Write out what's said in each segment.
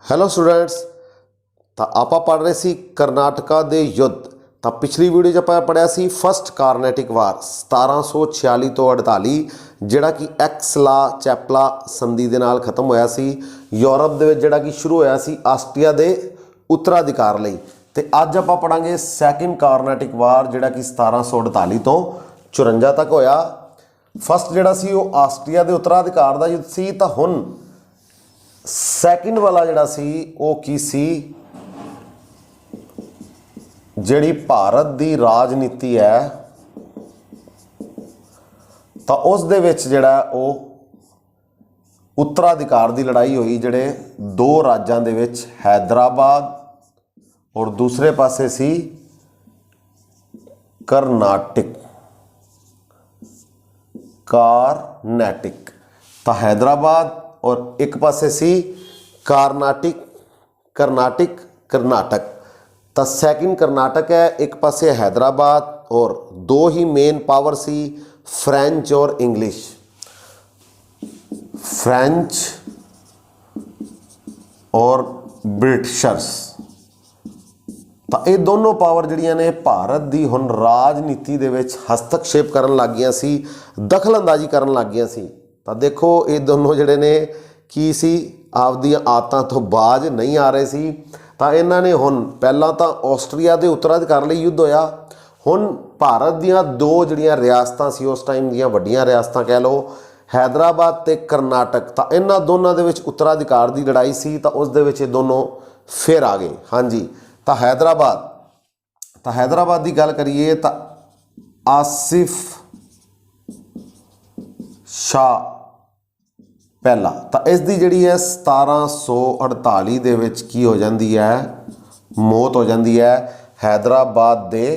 Hello students. ਤਾਂ ਆਪਾਂ ਪੜ੍ਹ ਰਹੇ ਸੀ ਕਰਨਾਟਕਾ ਦੇ ਯੁੱਧ। ਤਾਂ ਪਿਛਲੀ ਵੀਡੀਓ 'ਚ ਆਪਾਂ ਪੜ੍ਹਿਆ ਸੀ ਫਸਟ ਕਾਰਨੈਟਿਕ ਵਾਰ 1746 ਤੋਂ 48, ਜਿਹੜਾ ਕਿ ਐਕਸਲਾ ਚੈਪਲਾ ਸੰਧੀ ਦੇ ਨਾਲ ਖਤਮ ਹੋਇਆ ਸੀ ਯੂਰਪ ਦੇ ਵਿੱਚ, ਜਿਹੜਾ ਕਿ ਸ਼ੁਰੂ ਹੋਇਆ ਸੀ ਆਸਟਰੀਆ ਦੇ ਉੱਤਰਾਧਿਕਾਰ ਲਈ। ਤੇ ਅੱਜ ਆਪਾਂ ਪੜਾਂਗੇ ਸੈਕਿੰਡ ਕਾਰਨੈਟਿਕ ਵਾਰ, ਜਿਹੜਾ ਕਿ 1748 ਤੋਂ 54 ਤੱਕ ਹੋਇਆ। ਫਸਟ ਜਿਹੜਾ ਸੀ ਉਹ ਆਸਟਰੀਆ ਦੇ ਉੱਤਰਾਧਿਕਾਰ ਦਾ ਯੁੱਧ ਸੀ। ਤਾਂ ਹੁਣ ਸੈਕਿੰਡ ਵਾਲਾ ਜਿਹੜਾ ਸੀ ਉਹ ਕੀ ਸੀ, ਜਿਹੜੀ ਭਾਰਤ ਦੀ ਰਾਜਨੀਤੀ ਹੈ ਤਾਂ ਉਸ ਦੇ ਵਿੱਚ ਜਿਹੜਾ ਉਹ ਉੱਤਰਾਧਿਕਾਰ ਦੀ ਲੜਾਈ ਹੋਈ, ਜਿਹੜੇ ਦੋ ਰਾਜਾਂ ਦੇ ਵਿੱਚ, ਹੈਦਰਾਬਾਦ ਔਰ ਦੂਸਰੇ ਪਾਸੇ ਸੀ ਕਰਨਾਟਿਕ। ਤਾਂ हैदराबाद और एक पासे सी करनाटक। तो सैकिंड करनाटक है, एक पासे हैदराबाद, और दो ही मेन पावर सी फ्रेंच और इंग्लिश। फ्रेंच और ब्रिटिशर्स। ਤਾਂ ਇਹ ਦੋਨੋਂ ਪਾਵਰ ਜਿਹੜੀਆਂ ਨੇ ਭਾਰਤ ਦੀ ਹੁਣ ਰਾਜਨੀਤੀ ਦੇ ਵਿੱਚ ਹਸਤਕਸ਼ੇਪ ਕਰਨ ਲੱਗ ਗਈਆਂ ਸੀ, ਦਖਲਅੰਦਾਜ਼ੀ ਕਰਨ ਲੱਗ ਗਈਆਂ ਸੀ। ਤਾਂ ਦੇਖੋ ਇਹ ਦੋਨੋਂ ਜਿਹੜੇ ਨੇ ਕੀ ਸੀ, ਆਪਦੀਆਂ ਆਦਤਾਂ ਤੋਂ ਬਾਜ ਨਹੀਂ ਆ ਰਹੇ ਸੀ। ਤਾਂ ਇਹਨਾਂ ਨੇ ਹੁਣ ਪਹਿਲਾਂ ਤਾਂ ਆਸਟਰੀਆ ਦੇ ਉੱਤਰਾਧਿਕਾਰ ਲਈ ਯੁੱਧ ਹੋਇਆ। ਹੁਣ ਭਾਰਤ ਦੀਆਂ ਦੋ ਜਿਹੜੀਆਂ ਰਿਆਸਤਾਂ ਸੀ ਉਸ ਟਾਈਮ ਦੀਆਂ ਵੱਡੀਆਂ ਰਿਆਸਤਾਂ ਕਹਿ ਲਓ, ਹੈਦਰਾਬਾਦ ਤੇ ਕਰਨਾਟਕ, ਤਾਂ ਇਹਨਾਂ ਦੋਨਾਂ ਦੇ ਵਿੱਚ ਉੱਤਰਾਧਿਕਾਰ ਦੀ ਲੜਾਈ ਸੀ। ਤਾਂ ਉਸ ਦੇ ਵਿੱਚ ਇਹ ਦੋਨੋਂ ਫਿਰ ਆ ਗਏ। ਹਾਂਜੀ, ਤਾਂ हैदराबाद की गल करिए तो आसिफ शाह पहला, तो इसकी जी है 1748 दे विच की हो जाती है, मौत हो जाती है। हैदराबाद दे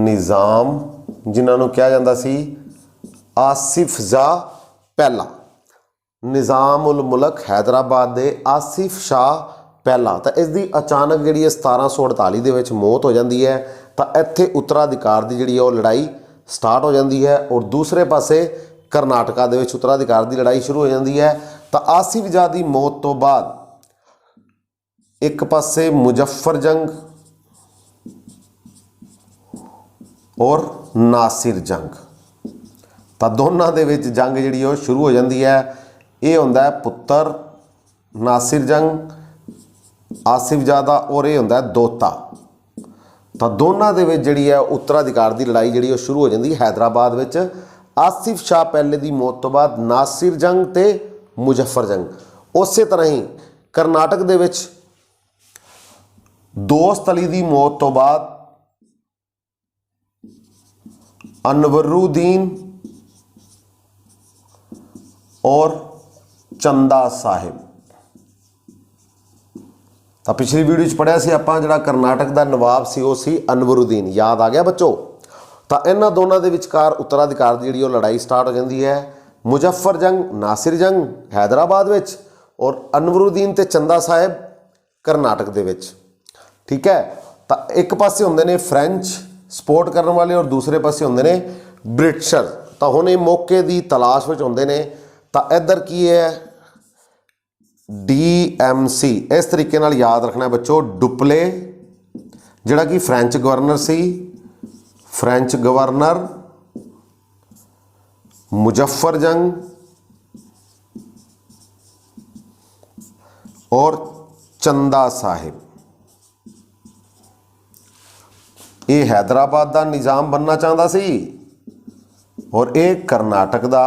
निज़ाम जिन्होंने कहा जाता सी आसिफ शाह पहला, निज़ाम उल मुल्क हैदराबाद दे आसिफ शाह पहला। तो इसकी अचानक जी 1748 के मौत हो जाती है। तो इत्थे उत्तराधिकार की जी लड़ाई स्टार्ट हो जाती है, और दूसरे पासे करनाटका दे विच उत्तराधिकार की लड़ाई शुरू हो जाती है। तो आसिफ शाह की मौत तो बाद एक पासे मुजफ्फर जंग और नासिर जंग, तो दोनों के विच जंग जी शुरू हो जाती है। ये होंदा है पुत्र नासिर जंग आसिफ शाह दा, और ये होंदा है दोता। तो दोनों के जी है उत्तराधिकार की लड़ाई जी शुरू हो जाती है हैदराबाद विच। आसिफ शाह पहले की मौत तो बाद नासिर जंग ते मुजफ्फर जंग। उस तरह ही करनाटक दे विच दोस्त अली की मौत तो बाद अनवरुद्दीन और चंदा साहिब। तो पिछली वीडियो पढ़िया सी आपां, जिहड़ा करनाटक का नवाब सी वो सी अनवरुद्दीन, याद आ गया बच्चों। तो इन्हां दोनों के विचकार उत्तराधिकार की जी लड़ाई स्टार्ट हो जाती है। मुजफ्फर जंग नासिर जंग हैदराबाद विच, और अनवरुद्दीन ते चंदा साहिब करनाटक दे विच। ठीक है। तो एक पासे होंदे ने फ्रेंच सपोर्ट करने वाले, और दूसरे पासे होंदे ने ब्रिटिशर। तो हुण ये मौके की तलाश विच होंदे ने। तो इधर की है DMC, इस तरीके नाल याद रखना है बच्चों। डुप्ले जिहड़ा कि फ्रेंच गवर्नर सी, फ्रेंच गवर्नर, मुजफ्फर जंग और चंदा साहिब। ये हैदराबाद का निज़ाम बनना चाहता सी, और एक कर्नाटक का।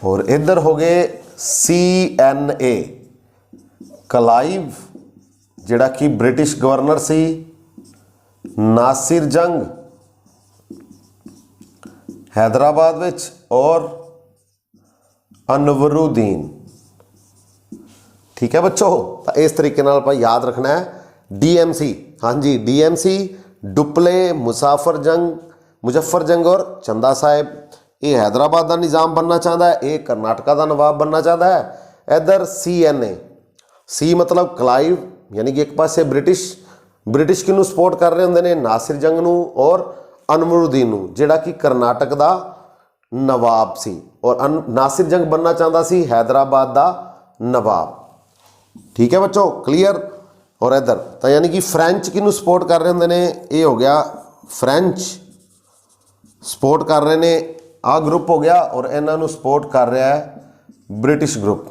और इधर हो गए CNA क्लाइव, जिहड़ा कि ब्रिटिश गवर्नर सी, नासिर जंग हैदराबाद विच, और अनवरुद्दीन। ठीक है बच्चों। तो इस तरीके नाल आपां याद रखना है DMC। हाँ जी, DMC डुप्ले, मुजफ्फर जंग और चंदा साहिब। ये हैदराबाद का निज़ाम बनना चाहता है, ये करनाटका का नवाब बनना चाहता है। इधर CNA, सी मतलब क्लाइव, यानी कि एक पासे ब्रिटिश किनू सपोर्ट कर रहे होंगे ने, नासिर जंग नू और अनवरुद्दीन नू, जिहड़ा कि करनाटक का नवाब सी। और नासिर जंग बनना चाहता सी हैदराबाद का नवाब। ठीक है बच्चों, क्लीयर। और इधर तो यानी कि फ्रेंच किनू सपोर्ट कर रहे होंगे ने, ये हो गया फ्रेंच सपोर्ट कर रहे ने, आ ग्रुप हो गया, और इन्हों सपोर्ट कर रहा है ब्रिटिश ग्रुप,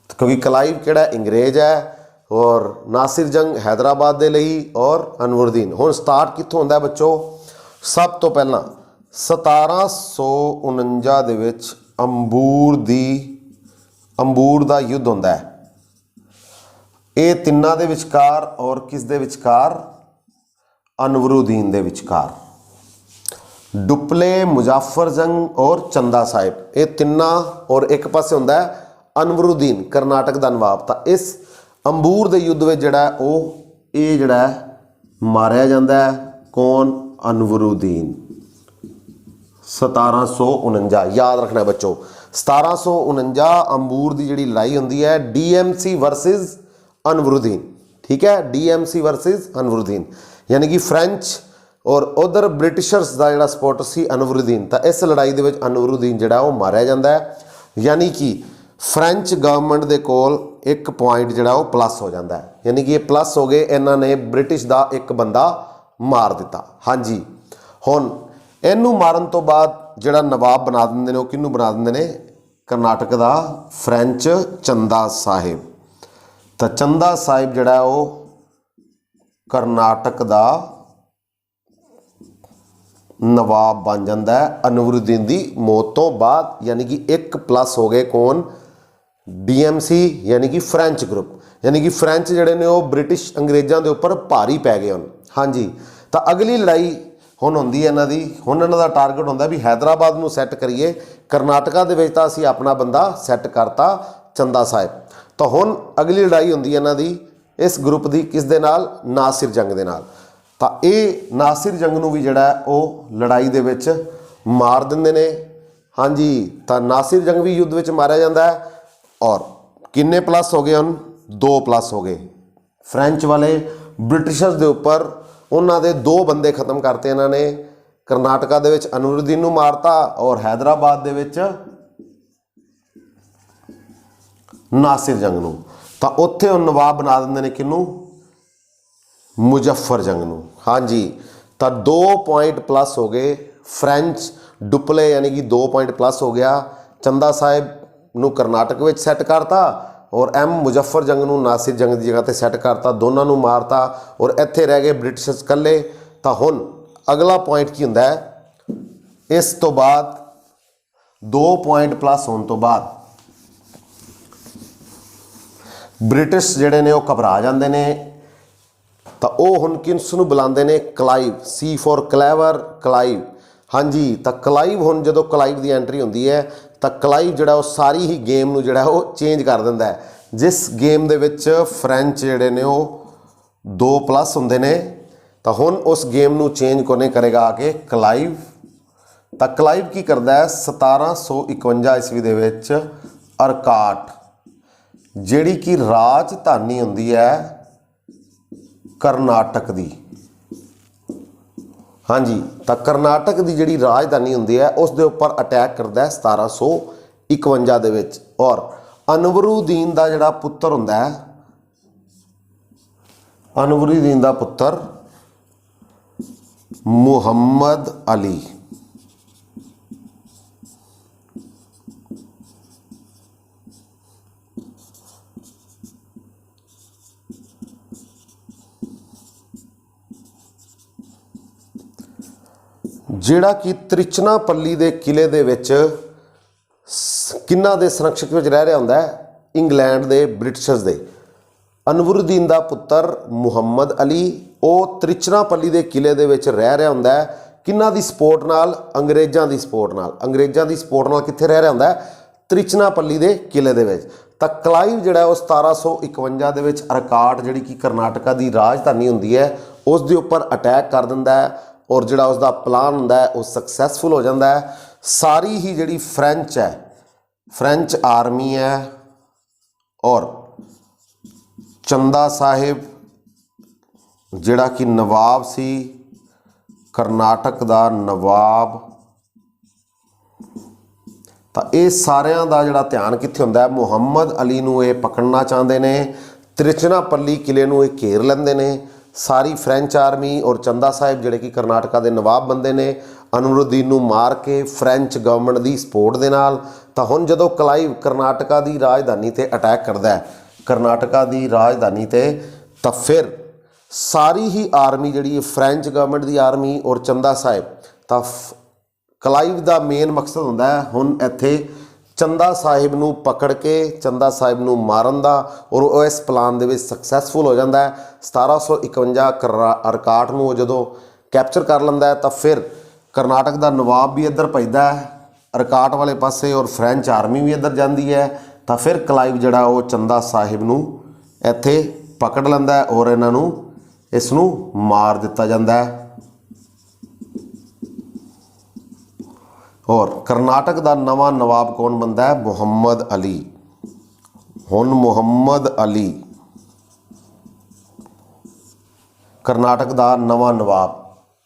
क्योंकि क्लाइव किहड़ा अंग्रेज है और नासिर जंग हैदराबाद के लिए और अनवरुद्दीन। हुण स्टार्ट कित्थों होंदा है बच्चों? सब तो पहला 1749 दे विच अंबूर दा युद्ध होंदा है। ये तिन्ना दे विचकार और किस दे विचकार? अनवरुद्दीन दे विचकार। डुपले, मुजाफर जंग और चंदा साहिब, ये तिन्ना, और एक पासे होंदा है अनवरुद्दीन करनाटक का नवाब। तो इस अंबूर के युद्ध में जोड़ा वो ये जोड़ा मारिया जाता है। कौन? अनवरुद्दीन। 1749 याद रखना है बच्चों, 1749 अंबूर की जी लड़ाई होंगी है, DMC वर्सिस अनवरुद्दीन। ठीक है, DMC वर्सिस अनवरुद्दीन, यानी कि फ्रेंच और उधर ब्रिटिशर्स का जोड़ा सपोर्ट सी अनवरुद्दीन। तो इस लड़ाई के अनवरुद्दीन जोड़ा वो मारिया जाता है, यानी कि फ्रेंच गवर्नमेंट के कोल एक पॉइंट जोड़ा वो प्लस हो जाता है, यानी कि ये प्लस हो गए, इन्होंने ब्रिटिश का एक बंदा मार दिता। हाँ जी, हुण इनू मारन तो बाद जोड़ा नवाब बना देंगे वो किनू बना देंगे? करनाटक का फ्रेंच चंदा साहिब। तो चंदा साहिब जोड़ा वो करनाटक का नवाब बन जाता है अनवरुद्दीन की मौत तो बाद, यानी कि एक प्लस हो गए कौन? DMC यानी कि फ्रेंच ग्रुप, यानी कि फ्रेंच जोड़े ने वो ब्रिटिश अंग्रेज़ों के उपर भारी पै गए हन। हाँ जी, तो अगली लड़ाई हुण होंदी है इन्हां दी। हुण इन्हां दा टारगेट होंदा भी हैदराबाद नूं सैट करिए, करनाटका दे विच तां असीं अपना बंदा सैट करता चंदा साहिब। तो हुण अगली लड़ाई होंदी है इन्हां दी इस ग्रुप की किस दे नाल? नासिर जंग दे नाल। तो ये नासिर जंग नूं भी जिहड़ा वो लड़ाई दे विच मार दिंदे ने। हाँ जी, तो नासिर जंग भी युद्ध विच मारिया जाता है, और किन्ने प्लस हो गए हन? 2 प्लस हो गए। फ्रेंच वाले ब्रिटिशर्स के उपर उन्होंने 2 बंदे खत्म करते इन्होंने, करनाटका दे विच अनवरुद्दीन नूं मारता और हैदराबाद दे विच नासिर जंग नूं। तो उत्थे नवाब बना देंगे ने किनू? मुजफ्फर जंग नूं। हाँ जी, तो 2 पॉइंट प्लस हो गए। फ्रेंच डुपले यानी कि 2 पॉइंट प्लस हो गया। चंदा साहिब नूं करनाटक में सैट करता और मुजफ्फर जंग नूं नासिर जंग की जगह पर सैट करता, दोनों नूं मारता और इत्थे रह गए ब्रिटिशर्स कल्ले। तो हुण अगला पॉइंट की हुंदा है? इस तो बाद 2 पॉइंट प्लस होने तो बाद ब्रिटिश जिहड़े ने वो घबरा जाते हैं। तो वह हुण किस नूं बुलाते हैं? Clive. C for clever, Clive. हाँ जी, तो क्लाइव हुण जदों क्लाइव की एंट्री होंदी है तो क्लाइव जिहड़ा वो सारी ही गेम नूं जिहड़ा वो चेंज कर दिंदा है। जिस गेम दे विच फ्रेंच जिहड़े ने वो 2 प्लस हुंदे ने, तो हुण उस गेम नूं चेंज कोने करेगा आके क्लाइव। तो क्लाइव की करदा है 1751 ईस्वी दे विच अरकाट, जिहड़ी कि राजधानी हुंदी है करनाटक दी। हाँ जी, तो करनाटक की जिहड़ी राजधानी हुंदी है उस दे उपर अटैक करता है 1751 दे विच। और अनवरुद्दीन का जिहड़ा पुत्र हुंदा है, अनवरुद्दीन का पुत्र मुहम्मद अली, जिहड़ा कि त्रिचनापल्ली के किले दे विच किन्ना दे संरक्षक विच रह रहा हुंदा है? इंग्लैंड के ब्रिटिशर्स दे। अनवरुद्दीन का पुत्र मुहम्मद अली वो त्रिचनापल्ली के किले दे विच रह रहा हुंदा है, किन्ना दी सपोर्ट नाल? अंग्रेज़ों की सपोर्ट नाल। अंग्रेज़ों की सपोर्ट नाल कित्थे रह रहा हुंदा है? त्रिचनापल्ली के किले दे विच। तो क्लाइव जिहड़ा वो 1751 दे विच अरकाट जिहड़ी कि करनाटका की राजधानी हुंदी है उस दे उपर अटैक कर दिंदा है, और जिहड़ा उसका प्लान हुंदा है वो सक्सैसफुल हो जाता है। सारी ही जिहड़ी फ्रेंच है, फ्रेंच आर्मी है और चंदा साहिब जिहड़ा कि नवाब सी, करनाटक का नवाब, ਤਾਂ ਇਹ ਸਾਰਿਆਂ ਦਾ ਜਿਹੜਾ ਧਿਆਨ ਕਿੱਥੇ ਹੁੰਦਾ ਹੈ, ਮੁਹੰਮਦ ਅਲੀ ਨੂੰ ਇਹ ਪਕੜਨਾ ਚਾਹੁੰਦੇ ਨੇ। ਤ੍ਰਿਚਨਾਪੱਲੀ ਕਿਲੇ ਨੂੰ ਇਹ ਘੇਰ ਲੈਂਦੇ ਨੇ। ਸਾਰੀ ਫ੍ਰੈਂਚ ਆਰਮੀ ਔਰ ਚੰਦਾ ਸਾਹਿਬ ਜਿਹੜੇ ਕਿ ਕਰਨਾਟਕਾ ਦੇ ਨਵਾਬ ਬੰਦੇ ਨੇ, ਅਨੁਰੁਦੀਨ ਨੂੰ ਮਾਰ ਕੇ ਫ੍ਰੈਂਚ ਗਵਰਨਮੈਂਟ ਦੀ ਸਪੋਰਟ ਦੇ ਨਾਲ। ਤਾਂ ਹੁਣ ਜਦੋਂ ਕਲਾਈਵ ਕਰਨਾਟਕਾ ਦੀ ਰਾਜਧਾਨੀ ਤੇ ਅਟੈਕ ਕਰਦਾ ਹੈ, ਕਰਨਾਟਕਾ ਦੀ ਰਾਜਧਾਨੀ ਤੇ, ਤਾਂ ਫਿਰ ਸਾਰੀ ਹੀ ਆਰਮੀ ਜਿਹੜੀ ਹੈ ਫ੍ਰੈਂਚ ਗਵਰਨਮੈਂਟ ਦੀ ਆਰਮੀ ਔਰ ਚੰਦਾ ਸਾਹਿਬ, ਤਾਂ ਕਲਾਈਵ ਦਾ ਮੇਨ ਮਕਸਦ ਹੁੰਦਾ ਹੈ ਹੁਣ ਇੱਥੇ ਚੰਦਾ ਸਾਹਿਬ ਨੂੰ ਪਕੜ ਕੇ ਚੰਦਾ ਸਾਹਿਬ ਨੂੰ ਮਾਰਨ ਦਾ, ਔਰ ਉਹ ਇਸ ਪਲਾਨ ਦੇ ਵਿੱਚ ਸਕਸੈਸਫੁਲ ਹੋ ਜਾਂਦਾ ਹੈ। 1751 ਅਰਕਾਟ ਨੂੰ ਜਦੋਂ ਕੈਪਚਰ ਕਰ ਲੈਂਦਾ ਹੈ, ਤਾਂ ਫਿਰ ਕਰਨਾਟਕ ਦਾ ਨਵਾਬ ਵੀ ਇੱਧਰ ਭੇਜਦਾ ਹੈ ਅਰਕਾਟ ਵਾਲੇ ਪਾਸੇ, ਔਰ ਫ੍ਰੈਂਚ ਆਰਮੀ ਵੀ ਇੱਧਰ ਜਾਂਦੀ ਹੈ। ਤਾਂ ਫਿਰ ਕਲਾਈਵ ਜਿਹੜਾ ਉਹ ਚੰਦਾ ਸਾਹਿਬ ਨੂੰ ਇੱਥੇ ਪਕੜ ਲੈਂਦਾ ਹੈ ਔਰ ਇਹਨਾਂ ਨੂੰ ਇਸ ਨੂੰ ਮਾਰ ਦਿੱਤਾ ਜਾਂਦਾ ਹੈ। ਔਰ ਕਰਨਾਟਕ ਦਾ ਨਵਾਂ ਨਵਾਬ ਕੌਣ ਬਣਦਾ ਹੈ, ਮੁਹੰਮਦ ਅਲੀ। ਹੁਣ ਮੁਹੰਮਦ ਅਲੀ ਕਰਨਾਟਕ ਦਾ ਨਵਾਂ ਨਵਾਬ।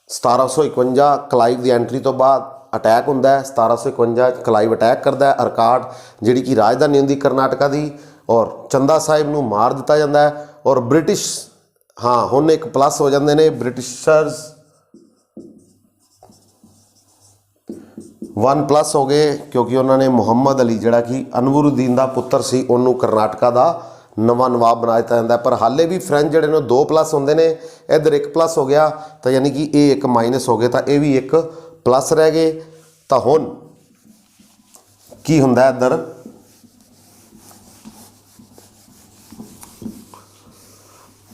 1751 ਕਲਾਈਵ ਦੀ ਐਂਟਰੀ ਤੋਂ ਬਾਅਦ ਅਟੈਕ ਹੁੰਦਾ ਹੈ। 1751 ਕਲਾਈਵ ਅਟੈਕ ਕਰਦਾ ਹੈ ਅਰਕਾਟ ਜਿਹੜੀ ਕਿ ਰਾਜਧਾਨੀ ਹੁੰਦੀ ਕਰਨਾਟਕਾ ਦੀ, ਔਰ ਚੰਦਾ ਸਾਹਿਬ ਨੂੰ ਮਾਰ ਦਿੱਤਾ ਜਾਂਦਾ ਹੈ। ਔਰ ਬ੍ਰਿਟਿਸ਼, ਹਾਂ ਹੁਣ ਇੱਕ ਪਲੱਸ ਹੋ ਜਾਂਦੇ ਨੇ ਬ੍ਰਿਟਿਸ਼ਰਸ, 1+ ਹੋ ਗਏ, ਕਿਉਂਕਿ ਉਹਨਾਂ ਨੇ ਮੁਹੰਮਦ ਅਲੀ ਜਿਹੜਾ ਕਿ ਅਨਵਰੁਦੀਨ ਦਾ ਪੁੱਤਰ ਸੀ ਉਹਨੂੰ ਕਰਨਾਟਕਾ ਦਾ ਨਵਾਂ ਨਵਾਬ ਬਣਾ ਦਿੱਤਾ ਜਾਂਦਾ। ਪਰ ਹਾਲੇ ਵੀ ਫ੍ਰੈਂਚ ਜਿਹੜੇ ਨੇ 2+ ਹੁੰਦੇ ਨੇ, ਇੱਧਰ 1+ ਹੋ ਗਿਆ, ਤਾਂ ਯਾਨੀ ਕਿ ਇਹ ਇੱਕ ਮਾਈਨਸ ਹੋ ਗਏ, ਤਾਂ ਇਹ ਵੀ 1+ ਰਹਿ ਗਏ। ਤਾਂ ਹੁਣ ਕੀ ਹੁੰਦਾ ਇੱਧਰ,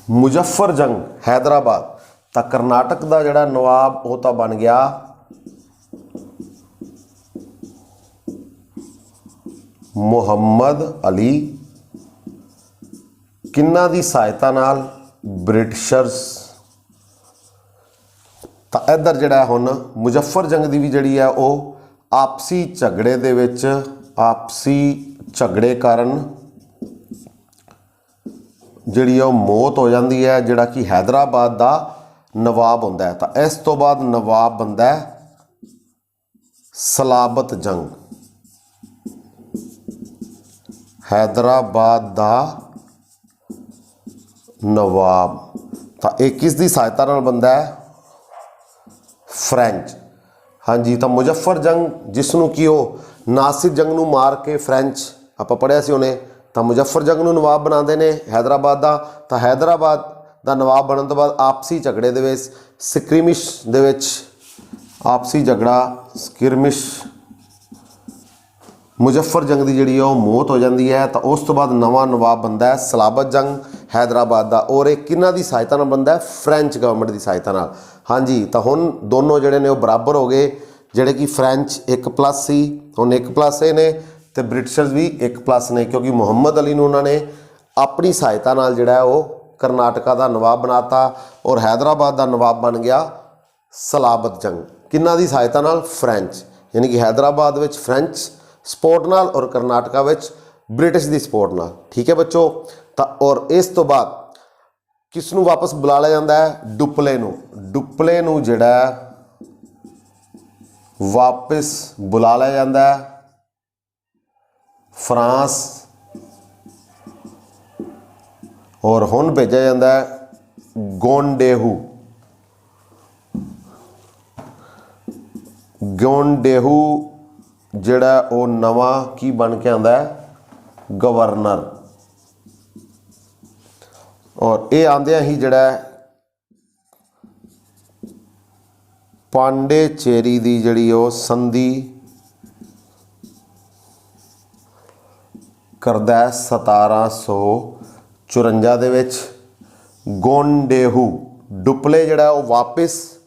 ਮੁਜ਼ੱਫਰ ਜੰਗ ਹੈਦਰਾਬਾਦ। ਤਾਂ ਕਰਨਾਟਕ ਦਾ ਜਿਹੜਾ ਨਵਾਬ ਉਹ ਤਾਂ ਬਣ ਗਿਆ ਮੁਹੰਮਦ ਅਲੀ। ਕਿੰਨਾਂ ਦੀ ਸਹਾਇਤਾ ਨਾਲ, ਬ੍ਰਿਟਿਸ਼ਰਸ। ਤਾਂ ਇੱਧਰ ਜਿਹੜਾ ਹੁਣ ਮੁਜ਼ੱਫਰ ਜੰਗ ਦੀ ਵੀ ਜਿਹੜੀ ਹੈ ਉਹ ਆਪਸੀ ਝਗੜੇ ਦੇ ਵਿੱਚ, ਆਪਸੀ ਝਗੜੇ ਕਾਰਨ ਜਿਹੜੀ ਉਹ ਮੌਤ ਹੋ ਜਾਂਦੀ ਹੈ ਜਿਹੜਾ ਕਿ ਹੈਦਰਾਬਾਦ ਦਾ ਨਵਾਬ ਹੁੰਦਾ ਹੈ। ਤਾਂ ਇਸ ਤੋਂ ਬਾਅਦ ਨਵਾਬ ਬਣਦਾ ਹੈ ਸਲਾਬਤ ਜੰਗ। हैदराबाद ਦਾ ਨਵਾਬ। ਤਾਂ ਇਹ ਕਿਸ ਦੀ ਸਹਾਇਤਾ ਨਾਲ ਬਣਦਾ ਹੈ, ਫ੍ਰੈਂਚ। ਹਾਂਜੀ, ਤਾਂ ਮੁਜ਼ੱਫਰ ਜੰਗ ਜਿਸ ਨੂੰ ਕਿ ਉਹ ਨਾਸਿਰ ਜੰਗ ਨੂੰ ਮਾਰ ਕੇ ਫ੍ਰੈਂਚ ਆਪਾਂ ਪੜ੍ਹਿਆ ਸੀ ਉਹਨੇ, ਤਾਂ ਮੁਜ਼ੱਫਰ ਜੰਗ ਨੂੰ ਨਵਾਬ ਬਣਾਉਂਦੇ ਨੇ ਹੈਦਰਾਬਾਦ ਦਾ। ਤਾਂ ਹੈਦਰਾਬਾਦ ਦਾ ਨਵਾਬ ਬਣਨ ਤੋਂ ਬਾਅਦ ਆਪਸੀ ਝਗੜੇ ਦੇ ਵਿੱਚ, ਸਕ੍ਰਿਮਿਸ਼ ਦੇ ਵਿੱਚ, ਆਪਸੀ ਝਗੜਾ ਸਕ੍ਰਿਮਿਸ਼, ਮੁਜ਼ੱਫਰ ਜੰਗ ਦੀ ਜਿਹੜੀ ਉਹ ਮੌਤ ਹੋ ਜਾਂਦੀ ਹੈ। ਤਾਂ ਉਸ ਤੋਂ ਬਾਅਦ ਨਵਾਂ ਨਵਾਬ ਬਣਦਾ ਹੈ ਸਲਾਬਤ ਜੰਗ ਹੈਦਰਾਬਾਦ ਦਾ, ਔਰ ਇਹ ਕਿਹਨਾਂ ਦੀ ਸਹਾਇਤਾ ਨਾਲ ਬਣਦਾ ਹੈ, ਫ੍ਰੈਂਚ ਗਵਰਨਮੈਂਟ ਦੀ ਸਹਾਇਤਾ ਨਾਲ। ਹਾਂਜੀ, ਤਾਂ ਹੁਣ ਦੋਨੋਂ ਜਿਹੜੇ ਨੇ ਉਹ ਬਰਾਬਰ ਹੋ ਗਏ, ਜਿਹੜੇ ਕਿ ਫ੍ਰੈਂਚ 1+ ਸੀ, ਹੁਣ 1+ ਇਹ ਨੇ, ਤੇ ਬ੍ਰਿਟਿਸ਼ਰਸ ਵੀ 1+ ਨੇ, ਕਿਉਂਕਿ ਮੁਹੰਮਦ ਅਲੀ ਨੂੰ ਉਹਨਾਂ ਨੇ ਆਪਣੀ ਸਹਾਇਤਾ ਨਾਲ ਜਿਹੜਾ ਉਹ ਕਰਨਾਟਕਾ ਦਾ ਨਵਾਬ ਬਣਾਤਾ, ਔਰ ਹੈਦਰਾਬਾਦ ਦਾ ਨਵਾਬ ਬਣ ਗਿਆ ਸਲਾਬਤ ਜੰਗ। ਕਿਹਨਾਂ ਦੀ ਸਹਾਇਤਾ ਨਾਲ, ਫ੍ਰੈਂਚ, ਯਾਨੀ ਕਿ ਹੈਦਰਾਬਾਦ ਵਿੱਚ ਫ੍ਰੈਂਚ ਸਪੋਰਟ ਨਾਲ ਔਰ ਕਰਨਾਟਕਾ ਵਿੱਚ ਬ੍ਰਿਟਿਸ਼ ਦੀ ਸਪੋਰਟ ਨਾਲ। ਠੀਕ ਹੈ ਬੱਚੋ। ਤਾਂ ਔਰ ਇਸ ਤੋਂ ਬਾਅਦ ਕਿਸ ਨੂੰ ਵਾਪਸ ਬੁਲਾ ਲਿਆ ਜਾਂਦਾ ਹੈ, ਡੁਪਲੇ ਨੂੰ। ਡੁਪਲੇ ਨੂੰ ਜਿਹੜਾ ਵਾਪਸ ਬੁਲਾ ਲਿਆ ਜਾਂਦਾ ਹੈ ਫਰਾਂਸ, ਔਰ ਹੁਣ ਭੇਜਿਆ ਜਾਂਦਾ ਹੈ ਗੋਂਡੇਹੂ। ਗੋਂਡੇਹੂ ਜਿਹੜਾ ਉਹ ਨਵਾਂ ਕੀ ਬਣ ਕੇ ਆਉਂਦਾ ਹੈ, ਗਵਰਨਰ। ਔਰ ਇਹ ਆਉਂਦਿਆਂ ਹੀ ਜਿਹੜਾ ਪਾਂਡੇਚੇਰੀ ਦੀ ਜਿਹੜੀ ਉਹ ਸੰਧੀ ਕਰਦਾ ਹੈ 1754 ਦੇ ਵਿੱਚ। ਗੋਂਡੇਹੂ, ਡੁਪਲੇ ਜਿਹੜਾ ਉਹ ਵਾਪਸ,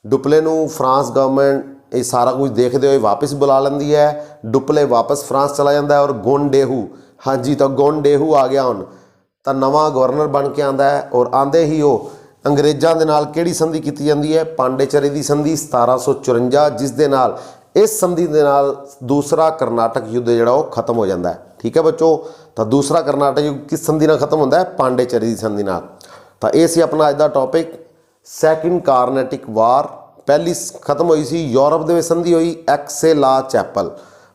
ਡੁਪਲੇ ਨੂੰ ਫਰਾਂਸ ਗਵਰਨਮੈਂਟ ਇਹ ਸਾਰਾ ਕੁਝ ਦੇਖਦੇ ਹੋਏ ਵਾਪਸ ਬੁਲਾ ਲੈਂਦੀ ਹੈ। ਡੁਪਲੇ ਵਾਪਸ ਫਰਾਂਸ ਚਲਾ ਜਾਂਦਾ ਹੈ, ਔਰ ਗੋਂਡੇਹੂ, ਹਾਂਜੀ, ਤਾਂ ਗੋਂਡੇਹੂ ਆ ਗਿਆ ਹੁਣ, ਤਾਂ ਨਵਾਂ ਗਵਰਨਰ ਬਣ ਕੇ ਆਉਂਦਾ ਹੈ। ਔਰ ਆਉਂਦੇ ਹੀ ਉਹ ਅੰਗਰੇਜ਼ਾਂ ਦੇ ਨਾਲ ਕਿਹੜੀ ਸੰਧੀ ਕੀਤੀ ਜਾਂਦੀ ਹੈ, ਪਾਂਡੇਚੇਰੀ ਦੀ ਸੰਧੀ 1754, ਜਿਸ ਦੇ ਨਾਲ, ਇਸ ਸੰਧੀ ਦੇ ਨਾਲ ਦੂਸਰਾ ਕਰਨਾਟਕ ਯੁੱਧ ਜਿਹੜਾ ਉਹ ਖਤਮ ਹੋ ਜਾਂਦਾ ਹੈ। ਠੀਕ ਹੈ ਬੱਚੋ। ਤਾਂ ਦੂਸਰਾ ਕਰਨਾਟਕ ਯੁੱਧ ਕਿਸ ਸੰਧੀ ਨਾਲ ਖਤਮ ਹੁੰਦਾ ਹੈ, ਪਾਂਡੇਚੇਰੀ ਦੀ ਸੰਧੀ ਨਾਲ। ਤਾਂ ਇਹ ਸੀ ਆਪਣਾ ਅੱਜ ਦਾ ਟੌਪਿਕ, ਸੈਕਿੰਡ ਕਾਰਨੈਟਿਕ ਵਾਰ। ਪਹਿਲੀ ਖਤਮ ਹੋਈ ਸੀ ਯੂਰਪ ਦੇ ਵਿੱਚ, ਸੰਧੀ ਹੋਈ ਐਕਸੇ ਲਾ ਚੈਪਲ,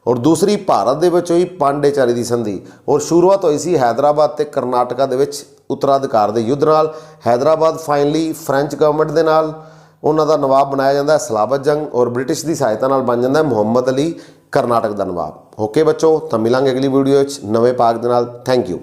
ਔਰ ਦੂਸਰੀ ਭਾਰਤ ਦੇ ਵਿੱਚ ਹੋਈ ਪਾਂਡੇਚੇਰੀ ਦੀ ਸੰਧੀ। ਔਰ ਸ਼ੁਰੂਆਤ ਹੋਈ ਸੀ ਹੈਦਰਾਬਾਦ ਤੇ ਕਰਨਾਟਕਾ ਦੇ ਵਿੱਚ ਉੱਤਰਾਧਿਕਾਰ ਦੇ ਯੁੱਧ ਨਾਲ। ਹੈਦਰਾਬਾਦ ਫਾਈਨਲੀ ਫ੍ਰੈਂਚ ਗਵਰਨਮੈਂਟ ਦੇ ਨਾਲ ਉਹਨਾਂ ਦਾ ਨਵਾਬ ਬਣਾਇਆ ਜਾਂਦਾ ਹੈ ਸਲਾਬਤ ਜੰਗ, ਔਰ ਬ੍ਰਿਟਿਸ਼ ਦੀ ਸਹਾਇਤਾ ਨਾਲ ਬਣ ਜਾਂਦਾ ਹੈ ਮੁਹੰਮਦ ਅਲੀ ਕਰਨਾਟਕ ਦਾ ਨਵਾਬ। ਓਕੇ ਬੱਚੋ, ਤਾਂ ਮਿਲਾਂਗੇ ਅਗਲੀ ਵੀਡੀਓ ਵਿੱਚ ਨਵੇਂ ਪਾਕ ਦੇ ਨਾਲ। Thank you.